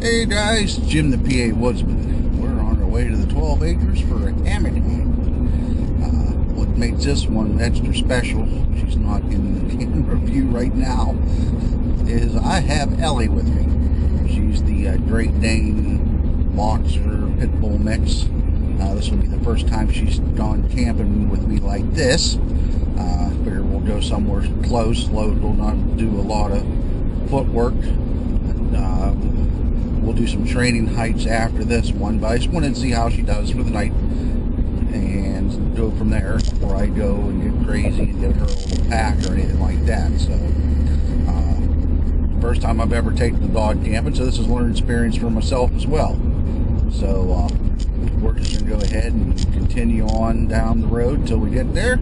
Hey guys, Jim the PA Woodsman. We're on our way to the 12 acres for a hammock hunt. What makes this one extra special, she's not in the camera view right now, is I have Ellie with me. She's the Great Dane Boxer Pit Bull mix. This will be the first time she's gone camping with me like this. Figure we'll go somewhere close, local, not do a lot of footwork. We'll do some training hikes after this one, but I just wanted to see how she does for the night and go from there before I go and get crazy and get her a little pack or anything like that. So, first time I've ever taken the dog camping, so this is a learning experience for myself as well. So, we're just going to go ahead and continue on down the road till we get there,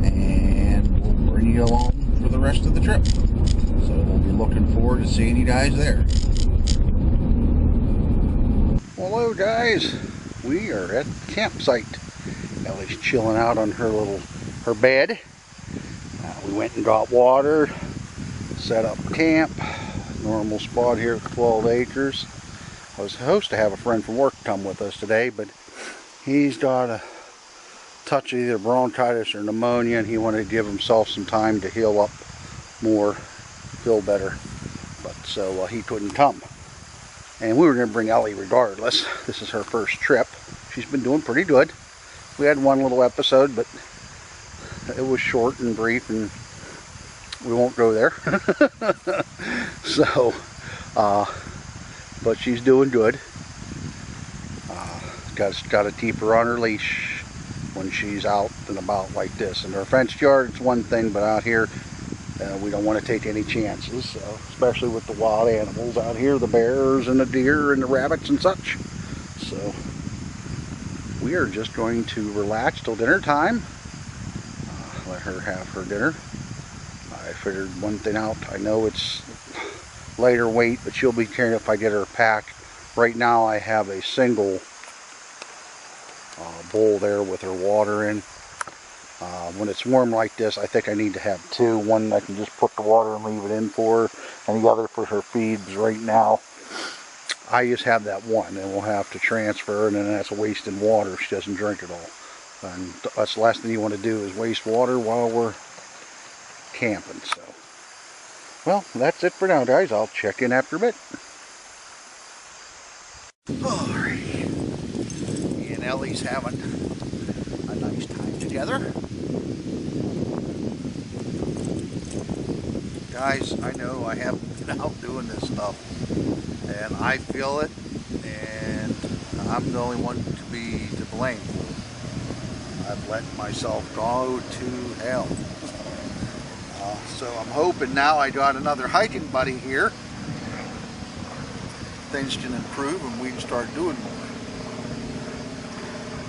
and we'll bring you along for the rest of the trip. So, we'll be looking forward to seeing you guys there. Hello guys, we are at the campsite. Ellie's chilling out on her bed. We went and got water, set up camp, normal spot here at 12 acres. I was supposed to have a friend from work come with us today, but he's got a touch of either bronchitis or pneumonia, and he wanted to give himself some time to heal up more, feel better. But so he couldn't come. And we were going to bring Ellie regardless. This is her first trip. She's been doing pretty good. We had one little episode, but it was short and brief, and we won't go there. So, but she's doing good. Got to keep her on her leash when she's out and about like this. In her fenced yard, it's one thing, but out here, we don't want to take any chances, especially with the wild animals out here, the bears and the deer and the rabbits and such. So we are just going to relax till dinner time, let her have her dinner. I figured one thing out. I know it's lighter weight, but she'll be carrying if I get her a pack. Right now I have a single bowl there with her water in. When it's warm like this, I think I need to have two. One I can just put the water and leave it in for her, and the other for her feeds. Right now, I just have that one, and we'll have to transfer, and then that's a waste in water if she doesn't drink it all. And that's the last thing you want to do is waste water while we're camping. So, well, that's it for now, guys. I'll check in after a bit. Alrighty. Me and Ellie's having a nice time together. Guys, I know I haven't been out doing this stuff, and I feel it, and I'm the only one to be to blame. I've let myself go to hell. So I'm hoping now I got another hiking buddy here, things can improve and we can start doing more.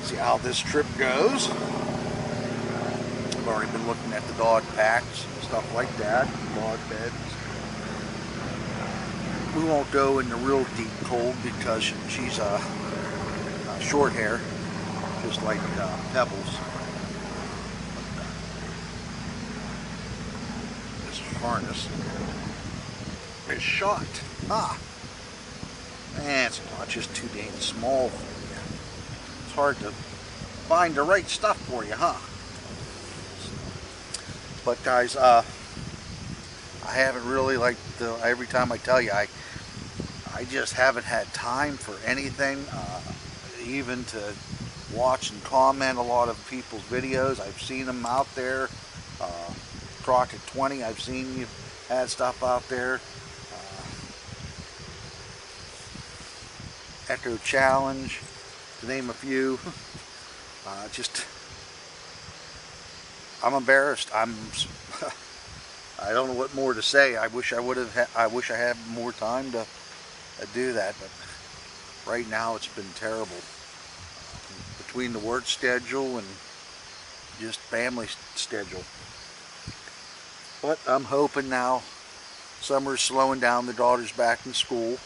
See how this trip goes. I've already been looking at the dog packs and stuff like that, log beds. We won't go in the real deep cold because she's short hair, just like Pebbles. This harness is shot. Man, it's not just too dang small for you. It's hard to find the right stuff for you, huh? But guys, I haven't really, like every time I tell you, I just haven't had time for anything, even to watch and comment a lot of people's videos. I've seen them out there. Crockett 20, I've seen you had stuff out there. Echo Challenge, to name a few. I'm embarrassed. I don't know what more to say. I wish I had more time to do that, but right now it's been terrible. Between the work schedule and just family schedule. But I'm hoping now summer's slowing down. The daughter's back in school.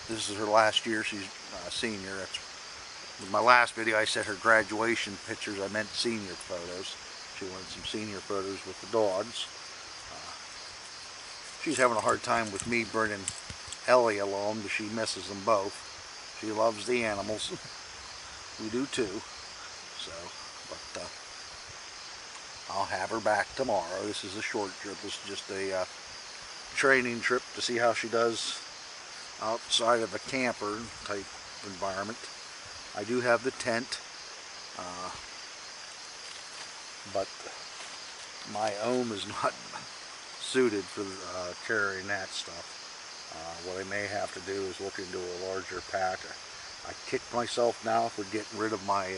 This is her last year. She's a senior. That's with my last video. I said her graduation pictures. I meant senior photos. She wanted some senior photos with the dogs. She's having a hard time with me bringing Ellie alone, but she misses them both. She loves the animals. We do too. So, but I'll have her back tomorrow. This is a short trip. This is just a training trip to see how she does outside of a camper type environment. I do have the tent, but my ohm is not suited for carrying that stuff. What I may have to do is look into a larger pack. I kicked myself now for getting rid of my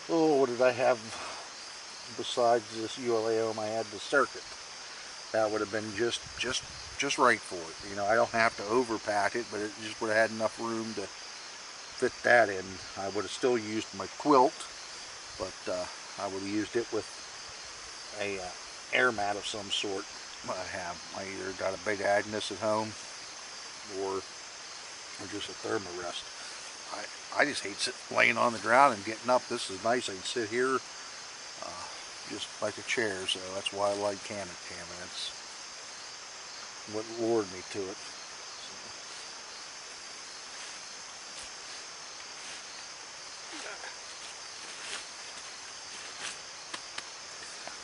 what did I have besides this ULA ohm? I had the circuit. That would have been just right for it. You know, I don't have to overpack it, but it just would have had enough room to fit that in. I would have still used my quilt, but I would have used it with a air mat of some sort. I either got a big Agnes at home or just a thermarest. I just hate laying on the ground and getting up. This is nice. I can sit here just like a chair, so that's why I like hammock camping. That's what lured me to it.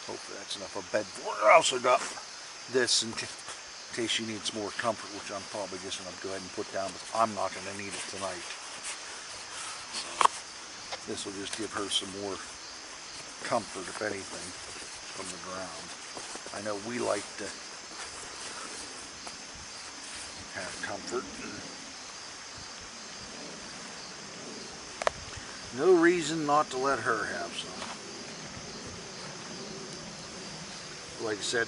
Hopefully that's enough of a bed for her. I also got this in case she needs more comfort, which I'm probably just going to go ahead and put down, but I'm not going to need it tonight. So this will just give her some more comfort, if anything, from the ground. I know we like to have comfort. No reason not to let her have some. Like I said,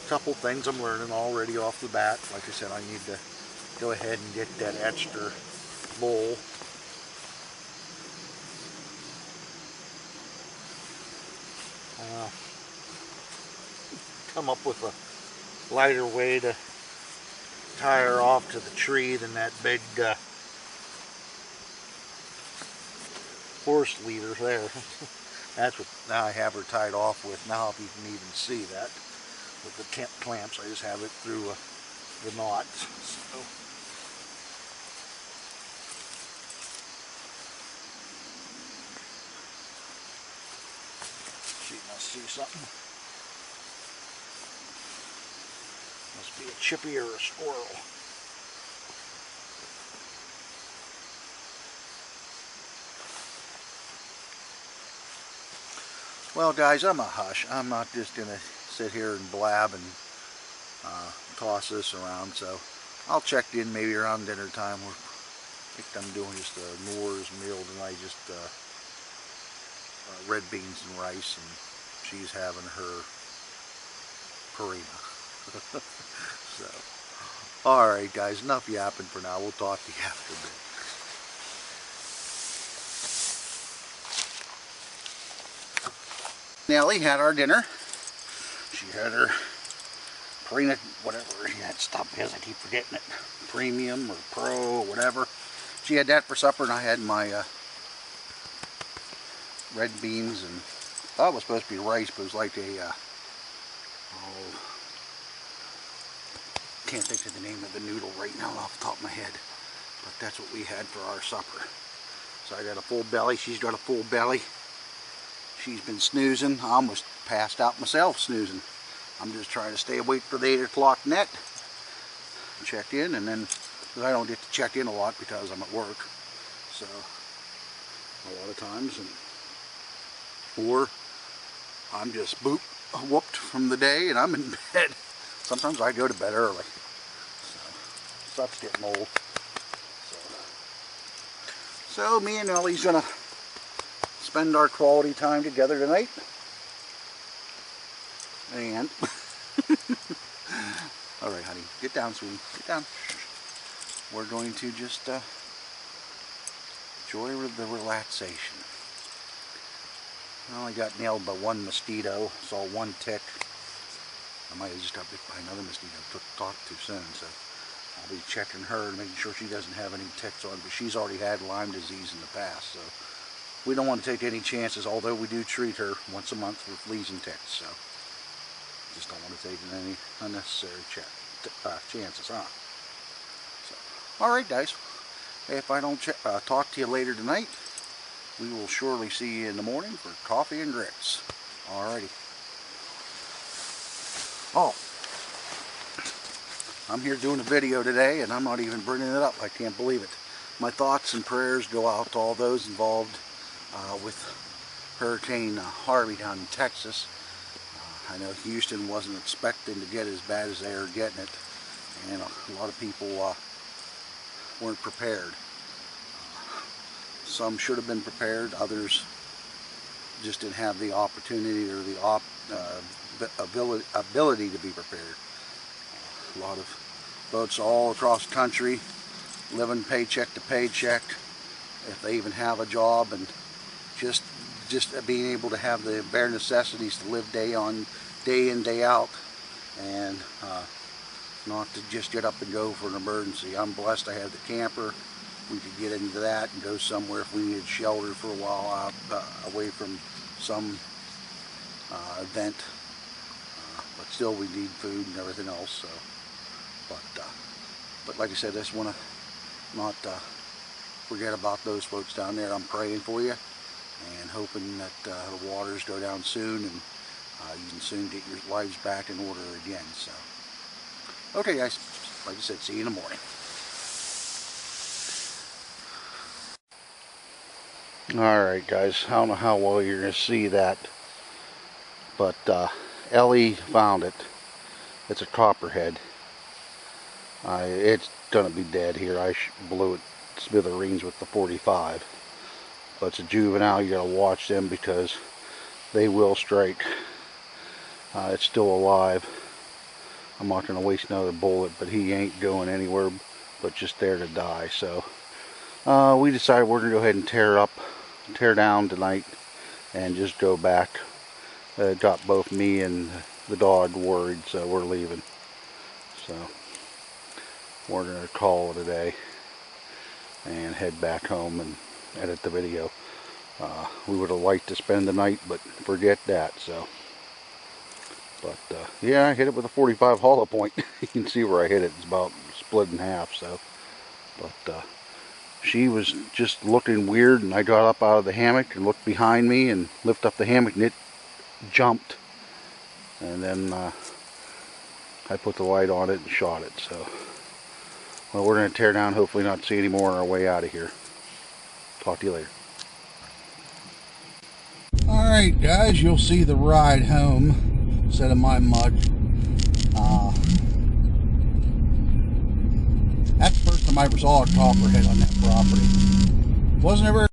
a couple things I'm learning already off the bat. Like I said, I need to go ahead and get that extra bowl. Come up with a lighter way to tie her off to the tree than that big horse leader there. That's what now I have her tied off with. Now if you can even see that with the tent clamps, I just have it through the knots. So. She must see something. Must be a chippy or a squirrel. Well guys, I'm a hush. I'm not just going to sit here and blab and toss this around, so I'll check in maybe around dinner time. I think I'm doing just a Moore's meal tonight, just red beans and rice, and she's having her farina. So, alright guys, enough yapping for now. We'll talk to you after a bit. Nellie had our dinner. She had her farina, whatever that stuff is, I keep forgetting it. Premium or Pro or whatever. She had that for supper, and I had my red beans, and I thought it was supposed to be rice, but it was like a can't think of the name of the noodle right now off the top of my head, but that's what we had for our supper. So I got a full belly. She's got a full belly. She's been snoozing. I almost passed out myself snoozing. I'm just trying to stay awake for the 8 o'clock net. Check in, and then because I don't get to check in a lot because I'm at work, so a lot of times, or I'm just whooped from the day and I'm in bed. Sometimes I go to bed early, so stuff's getting old. So me and Ellie's gonna spend our quality time together tonight, and all right, honey, get down, sweetie, get down. We're going to just enjoy the relaxation. I only got nailed by one mosquito, saw one tick. I might have just got bit by another mosquito. Talked too soon, so I'll be checking her and making sure she doesn't have any ticks on, but she's already had Lyme disease in the past, so we don't want to take any chances, although we do treat her once a month for fleas and ticks. So Just don't want to take any unnecessary chances, huh? So, alright guys, if I don't talk to you later tonight, we will surely see you in the morning for coffee and grits. Alrighty. Oh, I'm here doing a video today and I'm not even bringing it up. I can't believe it. My thoughts and prayers go out to all those involved with Hurricane Harvey down in Texas. I know Houston wasn't expecting to get as bad as they are getting it, and a lot of people weren't prepared. Some should have been prepared, others just didn't have the opportunity or the ability to be prepared. A lot of folks all across the country living paycheck to paycheck, if they even have a job, and just being able to have the bare necessities to live day in, day out, and not to just get up and go for an emergency. I'm blessed I have the camper. We could get into that and go somewhere if we needed shelter for a while out away from some event. But still we need food and everything else. So, but like I said, I just want to not forget about those folks down there. I'm praying for you and hoping that the waters go down soon and you can soon get your lives back in order again. So, okay guys, like I said, see you in the morning. Alright guys, I don't know how well you're going to see that, but Ellie found it. It's a Copperhead. It's going to be dead here. I blew it smithereens with the 45. But it's a juvenile. You got to watch them because they will strike. It's still alive. I'm not going to waste another bullet, but he ain't going anywhere but just there to die. So we decided we're going to go ahead and tear down tonight and just go back. Got both me and the dog worried, so we're leaving. So we're going to call it a day and head back home and edit the video. We would have liked to spend the night, but forget that. So, but yeah, I hit it with a 45 hollow point. You can see where I hit it. It's about split in half. So, but she was just looking weird, and I got up out of the hammock and looked behind me and lifted up the hammock, and it jumped. And then I put the light on it and shot it. So, well, we're going to tear down, hopefully not see any more on our way out of here. Talk to you later. Alright guys, you'll see the ride home instead of my mug. That's the first time I ever saw a Copperhead on that property. Wasn't a very